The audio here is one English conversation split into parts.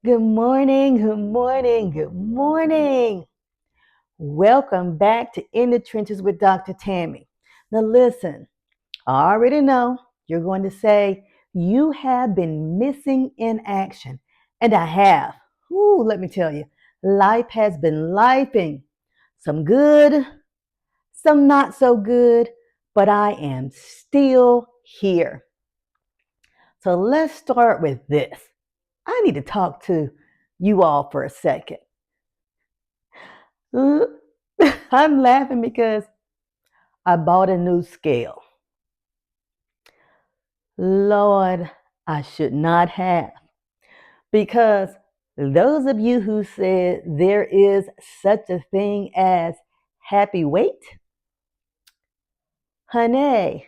Good morning, good morning, good morning. Welcome back to In the Trenches with Dr. Tammy. Now, listen, I already know you're going to say you have been missing in action, and I have. Ooh, let me tell you, life has been lifing. Some good, some not so good, but I am still here. So let's start with this. I need to talk to you all for a second. I'm laughing because I bought a new scale. Lord, I should not have. Because those of you who said there is such a thing as happy weight, honey,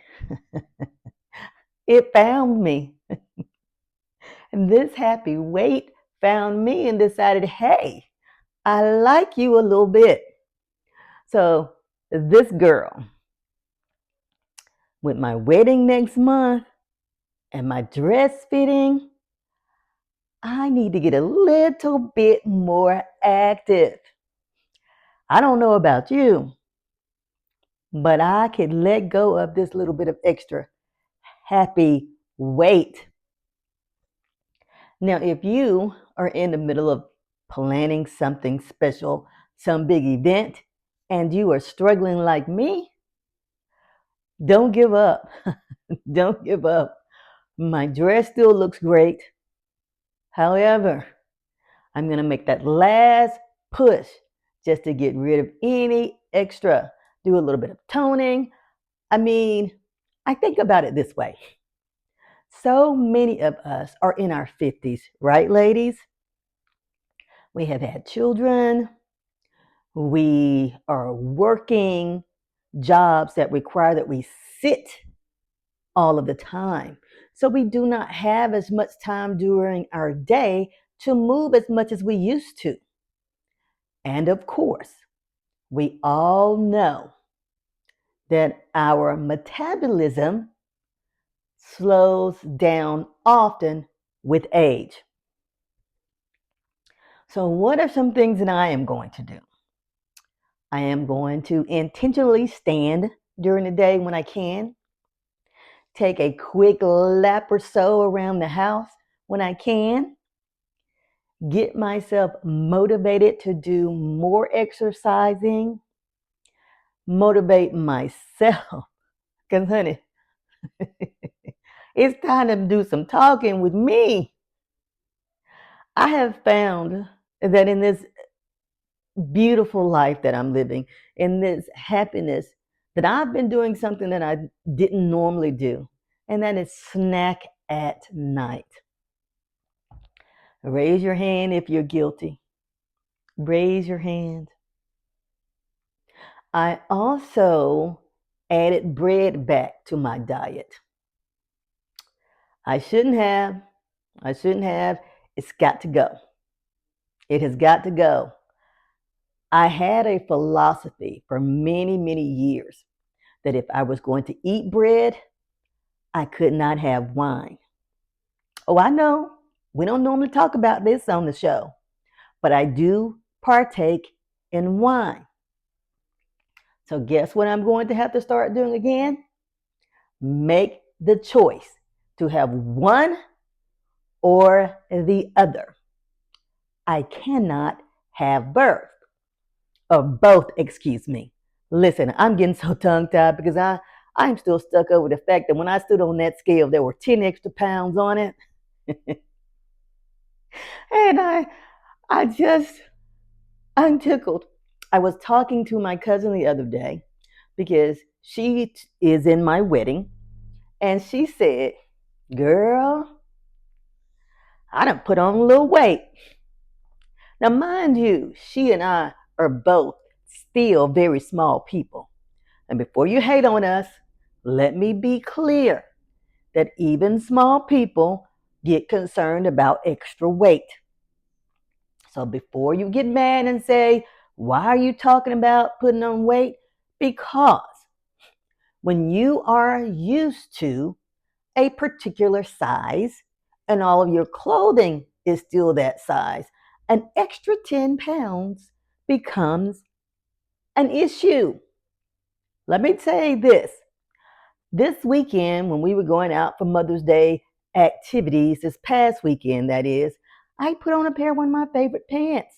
it found me. And this happy weight found me and decided, hey, I like you a little bit. So this girl, with my wedding next month and my dress fitting, I need to get a little bit more active. I don't know about you, but I could let go of this little bit of extra happy weight. Now, if you are in the middle of planning something special, some big event, and you are struggling like me, don't give up. Don't give up. My dress still looks great. However, I'm going to make that last push just to get rid of any extra, do a little bit of toning. I think about it this way. So many of us are in our 50s, right, ladies? We have had children. We are working jobs that require that we sit all of the time. So we do not have as much time during our day to move as much as we used to. And of course, we all know that our metabolism slows down often with age. So, what are some things that I am going to do? I am going to intentionally stand during the day when I can, take a quick lap or so around the house when I can, get myself motivated to do more exercising, motivate myself. Because, honey, it's time to do some talking with me. I have found that in this beautiful life that I'm living, in this happiness, that I've been doing something that I didn't normally do, and that is snack at night. Raise your hand if you're guilty. Raise your hand. I also added bread back to my diet. I shouldn't have. I shouldn't have. It's got to go. It has got to go. I had a philosophy for many, many years that if I was going to eat bread, I could not have wine. Oh, I know we don't normally talk about this on the show, but I do partake in wine. So, guess what I'm going to have to start doing again? Make the choice to have one or the other. I cannot have both, excuse me. Listen, I'm getting so tongue tied because I'm still stuck over the fact that when I stood on that scale, there were 10 extra pounds on it. And I just, I'm tickled. I was talking to my cousin the other day because she is in my wedding, and she said, girl, I done put on a little weight. Now, mind you, she and I are both still very small people. And before you hate on us, let me be clear that even small people get concerned about extra weight. So before you get mad and say, why are you talking about putting on weight? Because when you are used to a particular size and all of your clothing is still that size, an extra 10 pounds becomes an issue. Let me say this weekend, when we were going out for Mother's Day activities, this past weekend, that is, I put on a pair of one of my favorite pants.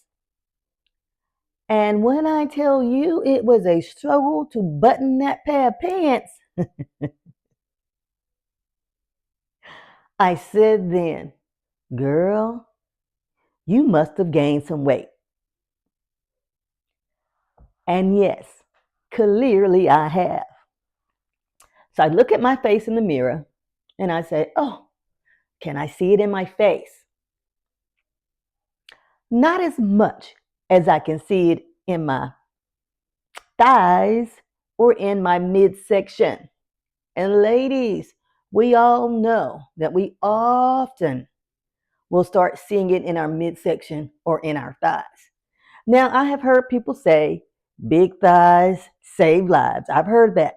And when I tell you it was a struggle to button that pair of pants, I said then, girl, you must have gained some weight. And yes, clearly I have. So I look at my face in the mirror and I say, oh, can I see it in my face? Not as much as I can see it in my thighs or in my midsection. And ladies, we all know that we often will start seeing it in our midsection or in our thighs. Now, I have heard people say big thighs save lives. I've heard that.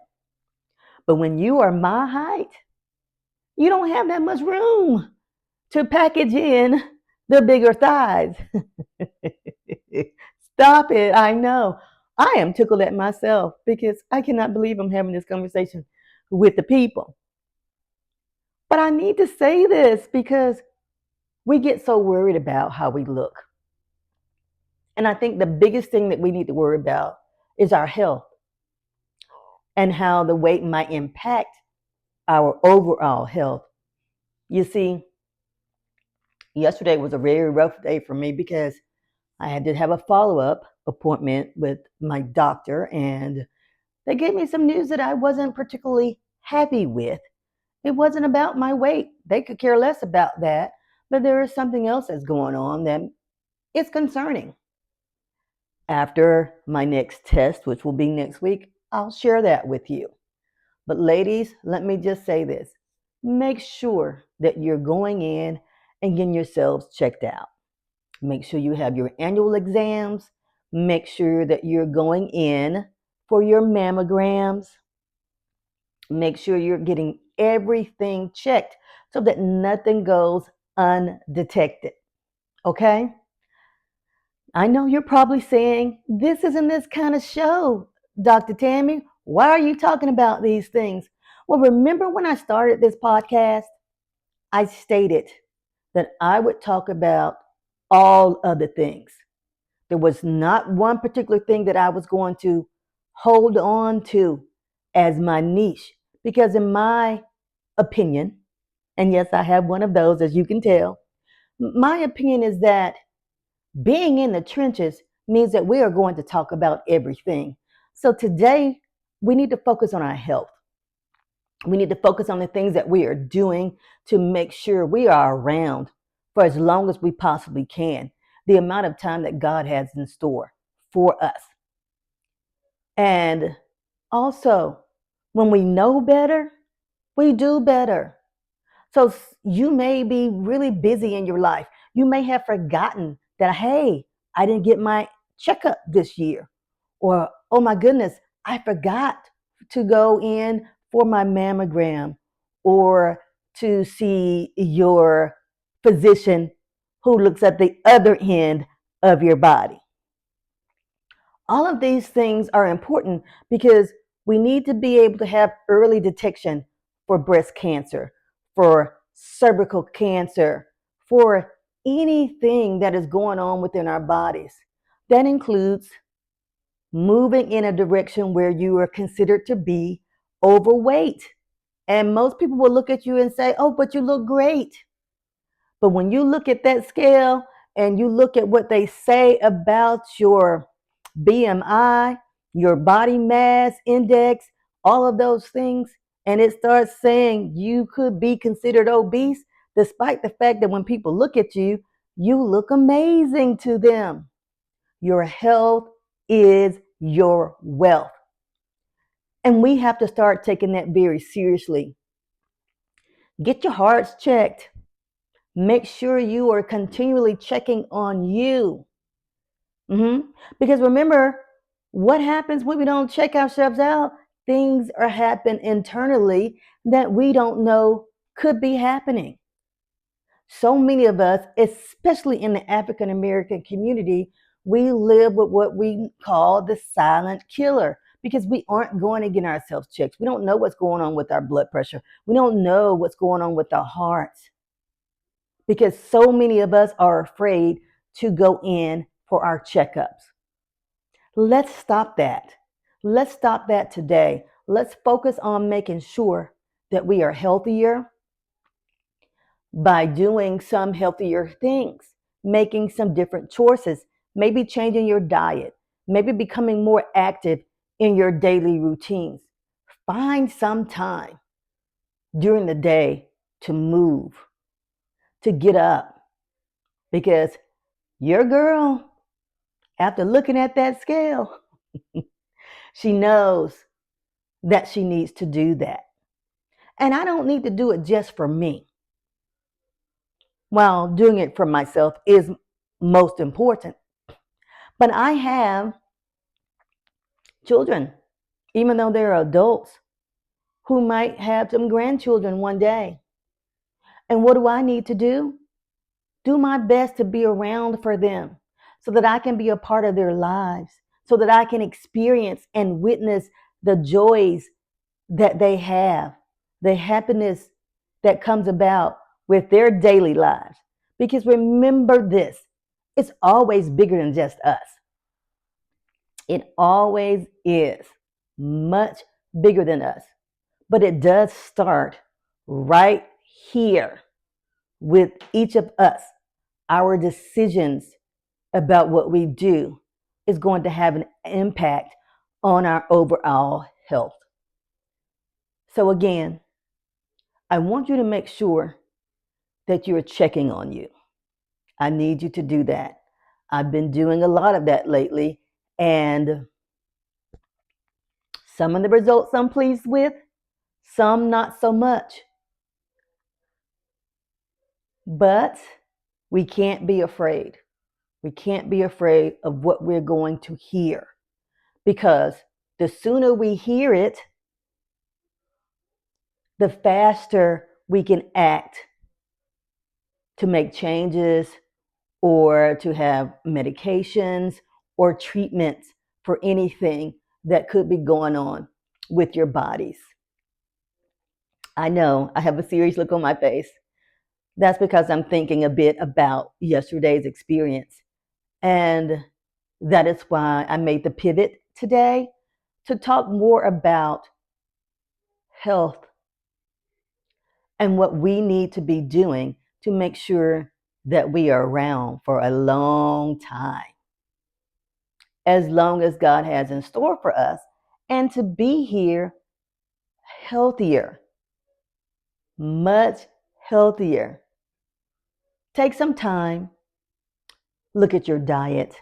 But when you are my height, you don't have that much room to package in the bigger thighs. Stop it. I know. I am tickled at myself because I cannot believe I'm having this conversation with the people. But I need to say this because we get so worried about how we look. And I think the biggest thing that we need to worry about is our health and how the weight might impact our overall health. You see, yesterday was a very rough day for me because I had to have a follow-up appointment with my doctor, and they gave me some news that I wasn't particularly happy with. It wasn't about my weight. They could care less about that, but there is something else that's going on that is concerning. After my next test, which will be next week, I'll share that with you. But ladies, let me just say this. Make sure that you're going in and getting yourselves checked out. Make sure you have your annual exams. Make sure that you're going in for your mammograms. Make sure you're getting everything checked so that nothing goes undetected. Okay? I know you're probably saying, this isn't this kind of show, Dr. Tammy. Why are you talking about these things? Well, remember when I started this podcast, I stated that I would talk about all other things. There was not one particular thing that I was going to hold on to as my niche. Because in my opinion, and yes, I have one of those, as you can tell, my opinion is that being in the trenches means that we are going to talk about everything. So today, we need to focus on our health. We need to focus on the things that we are doing to make sure we are around for as long as we possibly can, the amount of time that God has in store for us. And also, when we know better, we do better. So you may be really busy in your life. You may have forgotten that, hey, I didn't get my checkup this year. Or, oh my goodness, I forgot to go in for my mammogram or to see your physician who looks at the other end of your body. All of these things are important because we need to be able to have early detection for breast cancer, for cervical cancer, for anything that is going on within our bodies. That includes moving in a direction where you are considered to be overweight. And most people will look at you and say, oh, but you look great. But when you look at that scale and you look at what they say about your BMI, your body mass index, all of those things, and it starts saying you could be considered obese, despite the fact that when people look at you, you look amazing to them. Your health is your wealth. And we have to start taking that very seriously. Get your hearts checked. Make sure you are continually checking on you. Because remember, what happens when we don't check ourselves out? Things are happening internally that we don't know could be happening. So many of us, especially in the African American community, we live with what we call the silent killer because we aren't going to get ourselves checked. We don't know what's going on with our blood pressure. We don't know what's going on with our hearts because so many of us are afraid to go in for our checkups. Let's stop that. Let's stop that today. Let's focus on making sure that we are healthier by doing some healthier things, making some different choices, maybe changing your diet, maybe becoming more active in your daily routines. Find some time during the day to move, to get up, because your girl, after looking at that scale, she knows that she needs to do that. And I don't need to do it just for me. While doing it for myself is most important. But I have children, even though they're adults, who might have some grandchildren one day. And what do I need to do? Do my best to be around for them so that I can be a part of their lives, so that I can experience and witness the joys that they have, the happiness that comes about with their daily lives. Because remember this, it's always bigger than just us. It always is much bigger than us. But it does start right here with each of us. Our decisions about what we do is going to have an impact on our overall health. So, again, I want you to make sure that you're checking on you. I need you to do that. I've been doing a lot of that lately, and some of the results I'm pleased with, some not so much. But we can't be afraid. We can't be afraid of what we're going to hear because the sooner we hear it, the faster we can act to make changes or to have medications or treatments for anything that could be going on with your bodies. I know I have a serious look on my face. That's because I'm thinking a bit about yesterday's experience. And that is why I made the pivot today to talk more about health and what we need to be doing to make sure that we are around for a long time, as long as God has in store for us, and to be here healthier, much healthier. Take some time, look at your diet,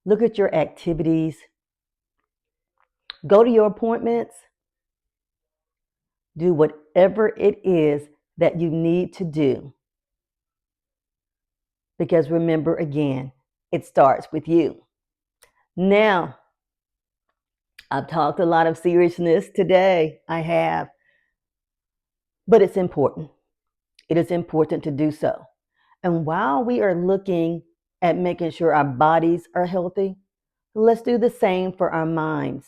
look at your activities, go to your appointments, do whatever it is that you need to do. Because remember, again, it starts with you. Now, I've talked a lot of seriousness today. I have. But it's important. It is important to do so. And while we are looking at making sure our bodies are healthy, let's do the same for our minds.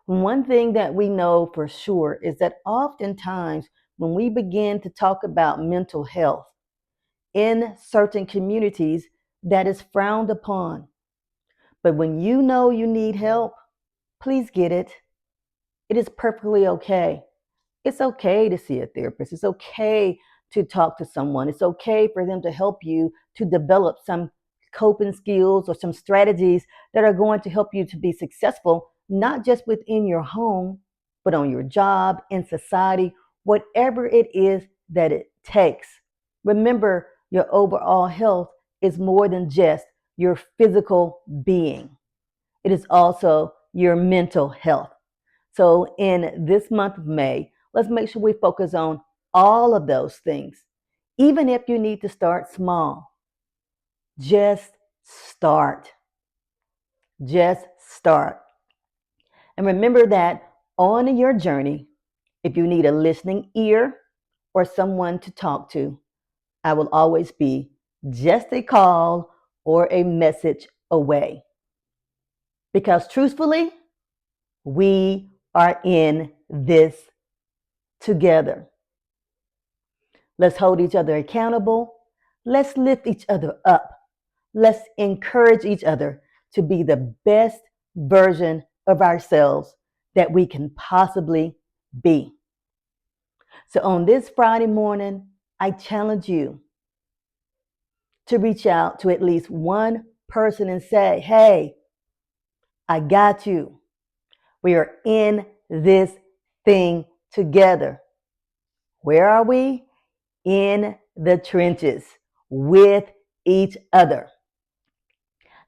One thing that we know for sure is that oftentimes when we begin to talk about mental health in certain communities, that is frowned upon. But when you know you need help, please get it. It is perfectly okay. It's okay to see a therapist. It's okay to talk to someone. It's okay for them to help you to develop some coping skills or some strategies that are going to help you to be successful, not just within your home, but on your job, in society, whatever it is that it takes. Remember, your overall health is more than just your physical being. It is also your mental health. So in this month of May, let's make sure we focus on all of those things. Even if you need to start small, just start. Just start. And remember that on your journey, if you need a listening ear or someone to talk to, I will always be just a call or a message away. Because truthfully, we are in this together. Let's hold each other accountable. Let's lift each other up. Let's encourage each other to be the best version of ourselves that we can possibly be. So on this Friday morning, I challenge you to reach out to at least one person and say, hey, I got you. We are in this thing together. Where are we? In the trenches with each other.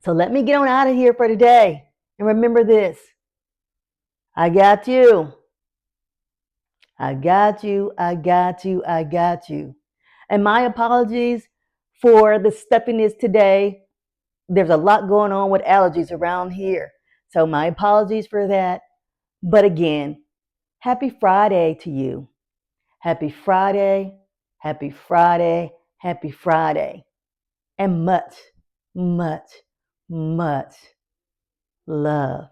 So let me get on out of here for today. And remember this, I got you. I got you. I got you. I got you. And my apologies for the stuffiness today. There's a lot going on with allergies around here. So my apologies for that. But again, happy Friday to you. Happy Friday. Happy Friday. Happy Friday. And much, much, much love.